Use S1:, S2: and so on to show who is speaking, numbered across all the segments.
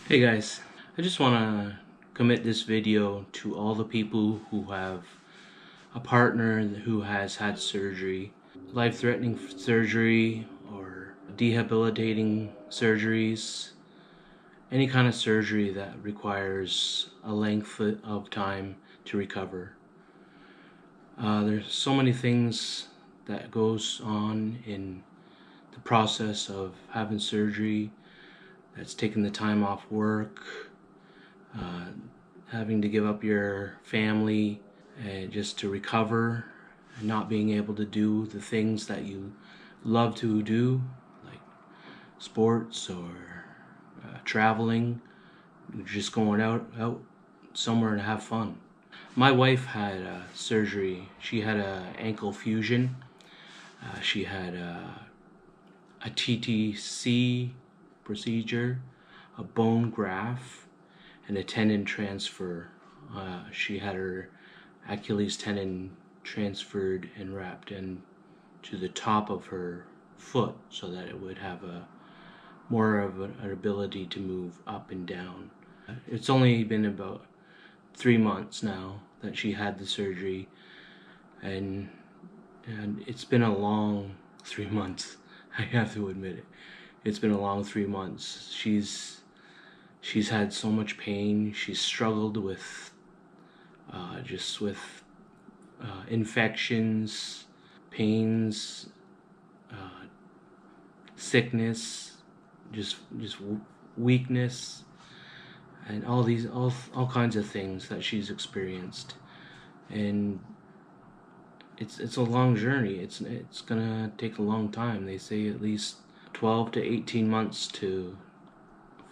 S1: Hey guys, I just want to commit this video to all the people who have a partner who has had surgery, life-threatening surgery or debilitating surgeries, any kind of surgery that requires a length of time to recover. There's so many things that goes on in the process of having surgery. That's taking the time off work, uh, having to give up your family just to recover, and not being able to do the things that you love to do, like sports or traveling, just going out somewhere to have fun. My wife had surgery. She had a ankle fusion. She had a TTC procedure, a bone graft, and a tendon transfer. She had her Achilles tendon transferred and wrapped into the top of her foot so that it would have a more of an ability to move up and down. It's only been about 3 months now that she had the surgery, and it's been a long 3 months. I have to admit it. It's been a long 3 months. She's had so much pain. She's struggled with infections, pains, sickness, just weakness, and all kinds of things that she's experienced. And it's a long journey. It's gonna take a long time. They say at least 12 to 18 months to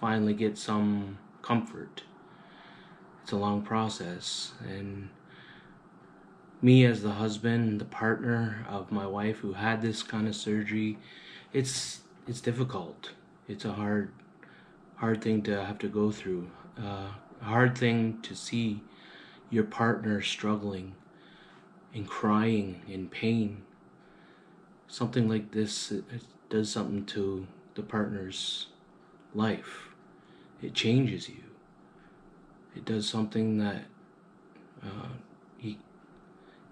S1: finally get some comfort. It's a long process, and me as the husband, the partner of my wife who had this kind of surgery, it's difficult. It's a hard thing to have to go through. A hard thing to see your partner struggling and crying in pain. Something like this, it does something to the partner's life. It changes you. It does something that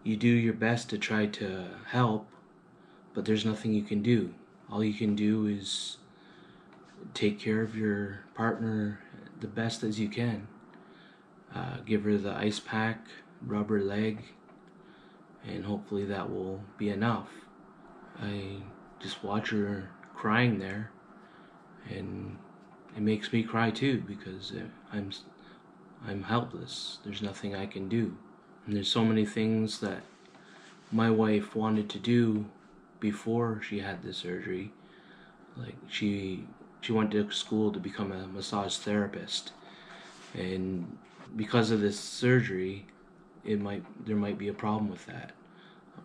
S1: you do your best to try to help, but there's nothing you can do. All you can do is take care of your partner the best as you can. Give her the ice pack, rub her leg, and hopefully that will be enough. I just watch her crying there, and it makes me cry too, because I'm helpless. There's nothing I can do. And there's so many things that my wife wanted to do before she had the surgery. Like she went to school to become a massage therapist, and because of this surgery, there might be a problem with that.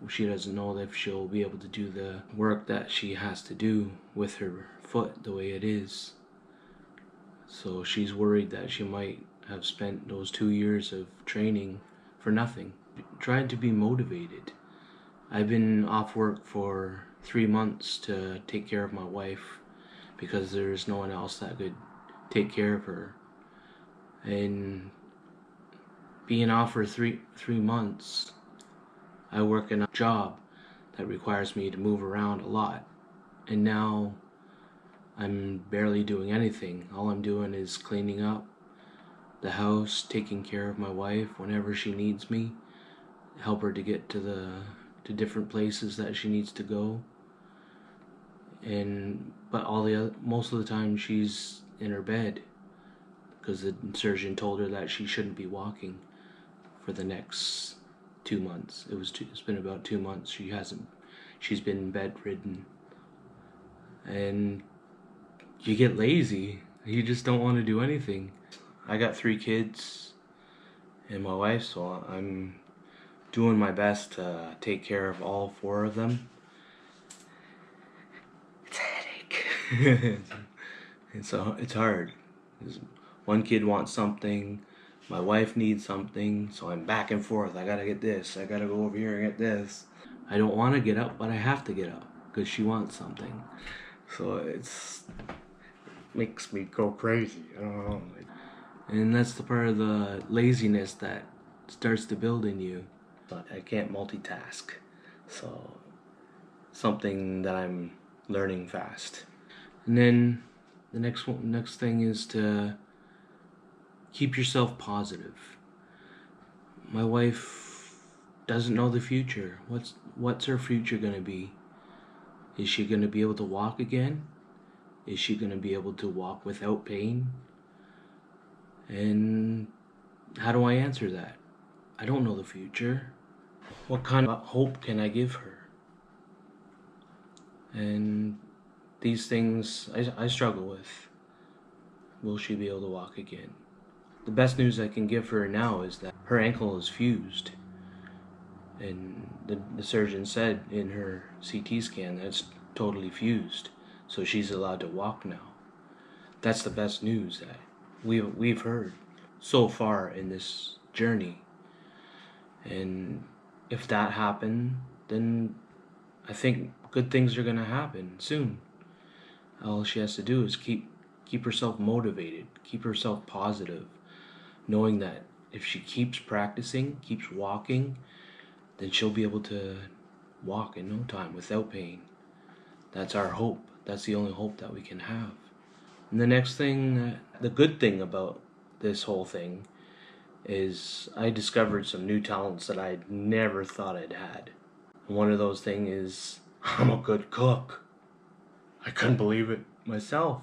S1: She doesn't know if she'll be able to do the work that she has to do with her foot the way it is. So she's worried that she might have spent those 2 years of training for nothing. Tried to be motivated. I've been off work for 3 months to take care of my wife because there's no one else that could take care of her. And being off for three months, I work in a job that requires me to move around a lot. And now I'm barely doing anything. All I'm doing is cleaning up the house, taking care of my wife whenever she needs me, help her to get to different places that she needs to go. But most of the time she's in her bed because the surgeon told her that she shouldn't be walking for the next 2 months. It's been about 2 months. She's been bedridden, and you get lazy. You just don't want to do anything. I got 3 kids and my wife, so I'm doing my best to take care of all 4 of them. It's a headache. It's hard. One kid wants something, my wife needs something, so I'm back and forth. I gotta get this, I gotta go over here and get this. I don't want to get up, but I have to get up because she wants something. So
S2: makes me go crazy. I don't know.
S1: And that's the part of the laziness that starts to build in you. I can't multitask. So, something that I'm learning fast. And then the next thing is to keep yourself positive. My wife doesn't know the future. What's her future going to be? Is she going to be able to walk again? Is she going to be able to walk without pain? And how do I answer that? I don't know the future. What kind of hope can I give her? And these things I struggle with. Will she be able to walk again? The best news I can give her now is that her ankle is fused. And the surgeon said in her CT scan that it's totally fused. So she's allowed to walk now. That's the best news that we've heard so far in this journey. And if that happened, then I think good things are going to happen soon. All she has to do is keep herself motivated, keep herself positive, knowing that if she keeps practicing, keeps walking, then she'll be able to walk in no time without pain. That's our hope. That's the only hope that we can have. And the next thing, the good thing about this whole thing is I discovered some new talents that I never thought I'd had. And one of those things is I'm a good cook. I couldn't believe it myself.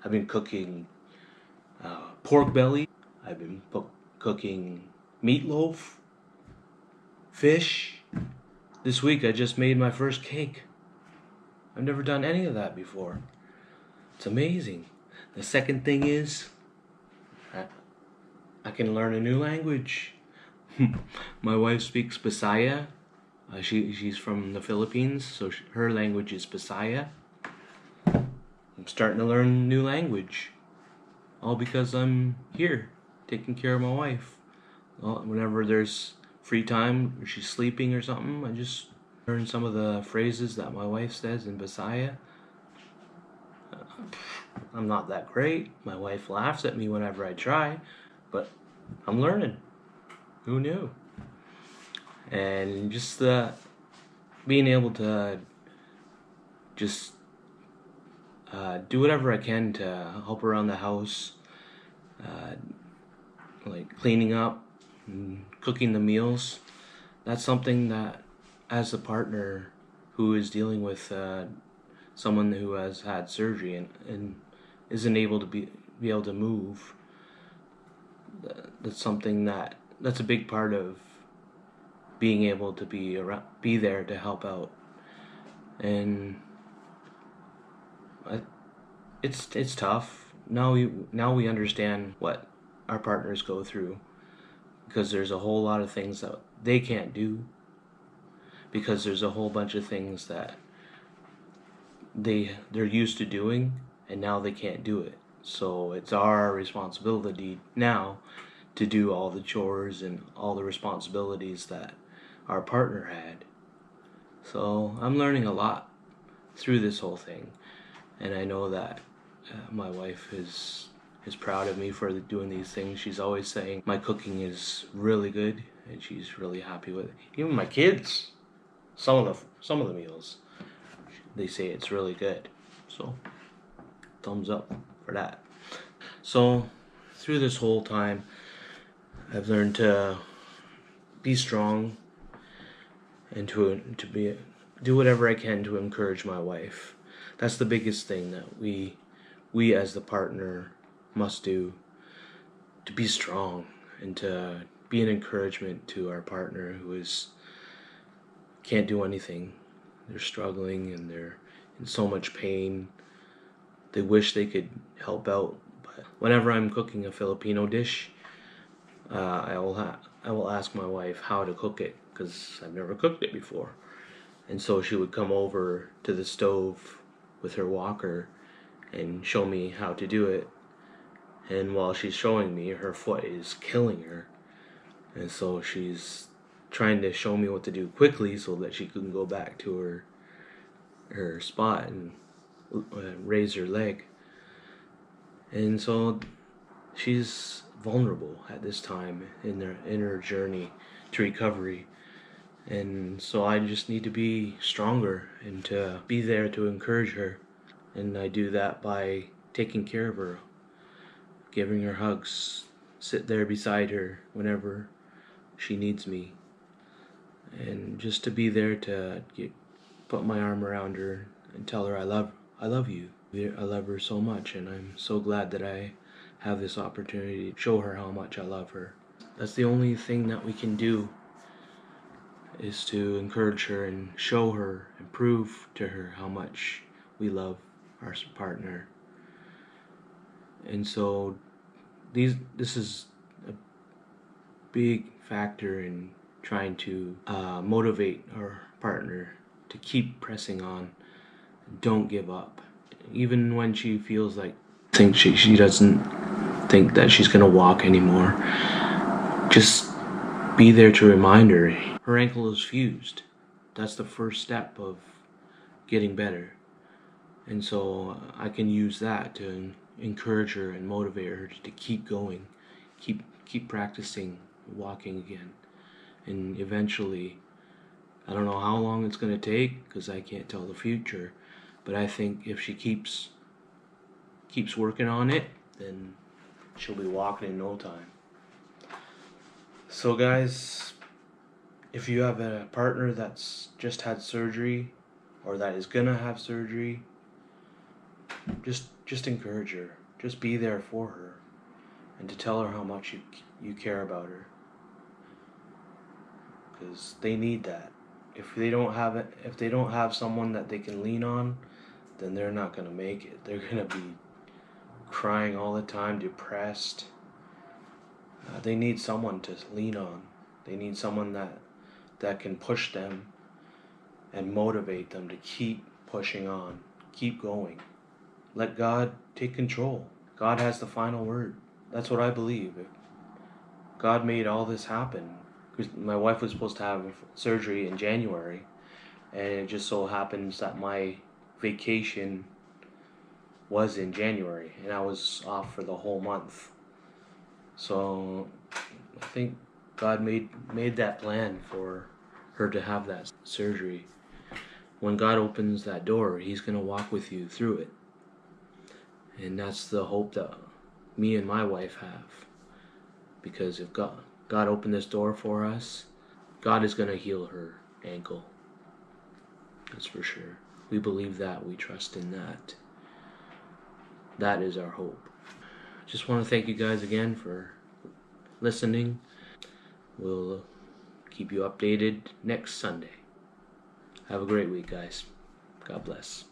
S1: I've been cooking pork belly. I've been cooking meatloaf, fish. This week I just made my first cake. I've never done any of that before. It's amazing. The second thing is I can learn a new language. My wife speaks Bisaya. She's from the Philippines, so her language is Bisaya. I'm starting to learn a new language. All because I'm here, taking care of my wife. Whenever there's free time, or she's sleeping or something, I just learn some of the phrases that my wife says in Bisaya. I'm not that great. My wife laughs at me whenever I try, but I'm learning. Who knew? And just being able to just do whatever I can to help around the house, like cleaning up and cooking the meals. That's something that, as a partner who is dealing with someone who has had surgery and isn't able to be able to move, that's something that's a big part of being able to be there to help out. And it's tough. Now we understand what our partners go through, because there's a whole lot of things that they can't do, because there's a whole bunch of things that they're used to doing and now they can't do it. So it's our responsibility now to do all the chores and all the responsibilities that our partner had. So I'm learning a lot through this whole thing, and I know that my wife is proud of me for doing these things. She's always saying my cooking is really good, and she's really happy with it. Even my kids, some of the meals, they say it's really good. So thumbs up for that. So through this whole time, I've learned to be strong and to do whatever I can to encourage my wife. That's the biggest thing that we as the partner must do, to be strong and to be an encouragement to our partner who can't do anything. They're struggling and they're in so much pain. They wish they could help out. But whenever I'm cooking a Filipino dish, I will ask my wife how to cook it, because I've never cooked it before. And so she would come over to the stove with her walker and show me how to do it. And while she's showing me, her foot is killing her. And so she's trying to show me what to do quickly so that she can go back to her spot and raise her leg. And so she's vulnerable at this time in her journey to recovery. And so I just need to be stronger and to be there to encourage her. And I do that by taking care of her, giving her hugs, sit there beside her whenever she needs me, and just to be there to put my arm around her and tell her I love you. I love her so much, and I'm so glad that I have this opportunity to show her how much I love her. That's the only thing that we can do, is to encourage her and show her and prove to her how much we love our partner. And so this is a big factor in trying to motivate our partner to keep pressing on. Don't give up, even when she feels like she doesn't think that she's gonna walk anymore. Just be there to remind her her ankle is fused. That's the first step of getting better. And so I can use that to encourage her and motivate her to keep going, keep practicing walking again. And eventually, I don't know how long it's going to take because I can't tell the future, but I think if she keeps working on it, then she'll be walking in no time. So guys, if you have a partner that's just had surgery or that is gonna have surgery, just encourage her. Just be there for her and to tell her how much you care about her, because they need that. If they don't have someone that they can lean on, then they're not gonna make it. They're gonna be crying all the time, depressed. They need someone to lean on. They need someone that can push them and motivate them to keep pushing on, keep going. Let God take control. God has the final word. That's what I believe. God made all this happen. My wife was supposed to have surgery in January, and it just so happens that my vacation was in January, and I was off for the whole month. So I think God made that plan for her to have that surgery. When God opens that door, He's going to walk with you through it. And that's the hope that me and my wife have. Because if God opened this door for us, God is going to heal her ankle. That's for sure. We believe that. We trust in that. That is our hope. Just want to thank you guys again for listening. We'll keep you updated next Sunday. Have a great week, guys. God bless.